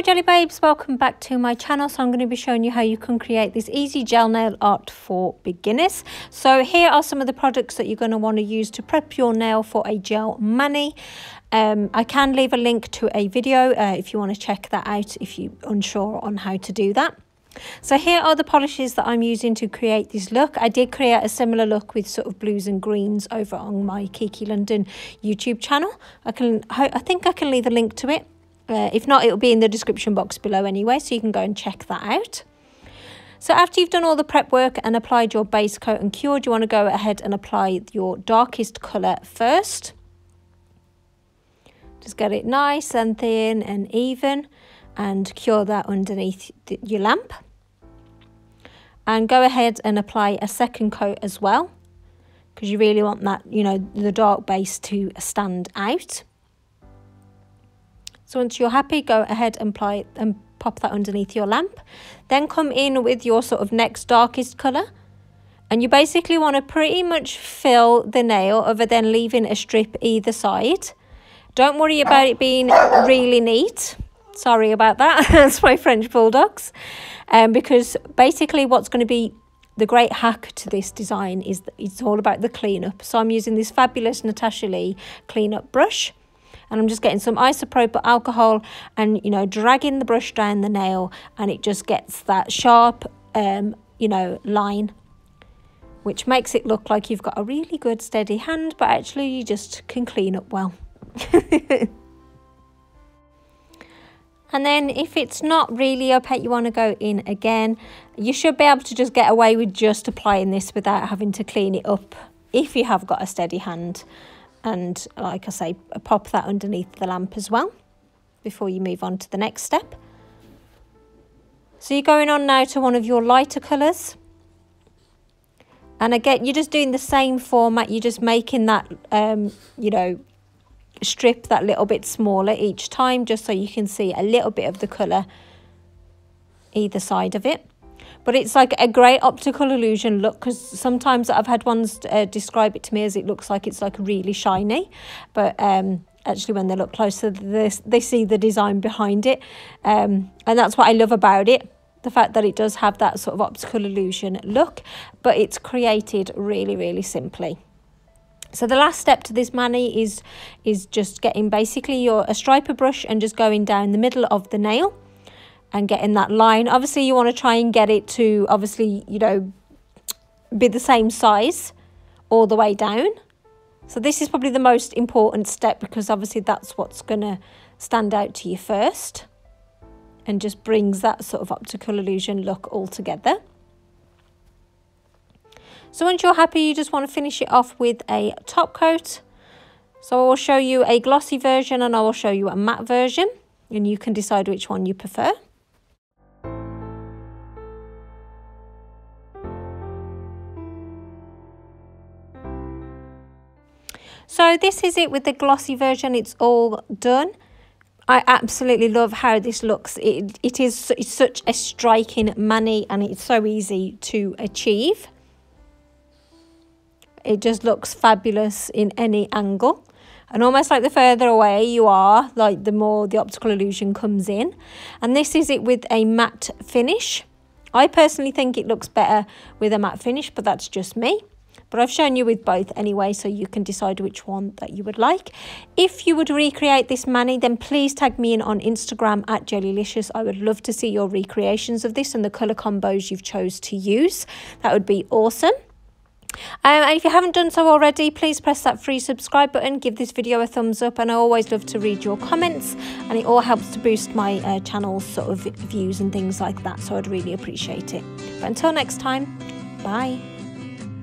Hello Jelly Babes, welcome back to my channel. So I'm going to be showing you how you can create this easy gel nail art for beginners. So here are some of the products that you're going to want to use to prep your nail for a gel mani. I can leave a link to a video if you want to check that out if you're unsure on how to do that. So here are the polishes that I'm using to create this look. I did create a similar look with sort of blues and greens over on my Kiki London YouTube channel. I think I can leave a link to it. If not, it'll be in the description box below anyway, so you can go and check that out. So after you've done all the prep work and applied your base coat and cured, you want to go ahead and apply your darkest colour first. Just get it nice and thin and even and cure that underneath your lamp. And go ahead and apply a second coat as well, because you really want that, you know, the dark base to stand out. So once you're happy, go ahead and apply it and pop that underneath your lamp. Then come in with your sort of next darkest colour. And you basically want to pretty much fill the nail other than leaving a strip either side. Don't worry about it being really neat. Sorry about that. That's my French bulldogs. Because basically what's going to be the great hack to this design is that it's all about the cleanup. So I'm using this fabulous Natasha cleanup brush. And I'm just getting some isopropyl alcohol and, you know, dragging the brush down the nail, and it just gets that sharp, you know, line, which makes it look like you've got a really good steady hand, but actually you just can clean up well. And then if it's not really opaque, you want to go in again. You should be able to just get away with just applying this without having to clean it up if you have got a steady hand. And like I say, pop that underneath the lamp as well before you move on to the next step. So you're going on now to one of your lighter colours. And again, you're just doing the same format. You're just making that, you know, strip that little bit smaller each time, just so you can see a little bit of the colour either side of it. But it's like a great optical illusion look, because sometimes I've had ones describe it to me as it looks like it's like really shiny, but actually when they look closer they see the design behind it, and that's what I love about it, the fact that it does have that sort of optical illusion look, but it's created really, really simply. So the last step to this mani is just getting basically a striper brush and just going down the middle of the nail and getting that line. Obviously you want to try and get it to, obviously, you know, be the same size all the way down. So this is probably the most important step, because obviously that's what's going to stand out to you first and just brings that sort of optical illusion look all together. So once you're happy, you just want to finish it off with a top coat. So I will show you a glossy version and I will show you a matte version, and you can decide which one you prefer. So this is it with the glossy version. It's all done. I absolutely love how this looks. It's such a striking mani, and it's so easy to achieve. It just looks fabulous in any angle, and almost like the further away you are, like the more the optical illusion comes in. And this is it with a matte finish. I personally think it looks better with a matte finish, but that's just me. But I've shown you with both anyway, so you can decide which one that you would like. If you would recreate this mani, then please tag me in on Instagram at Gelulicious. I would love to see your recreations of this and the colour combos you've chose to use. That would be awesome. And if you haven't done so already, please press that free subscribe button, give this video a thumbs up, and I always love to read your comments, and it all helps to boost my channel's sort of views and things like that, so I'd really appreciate it. But until next time, bye.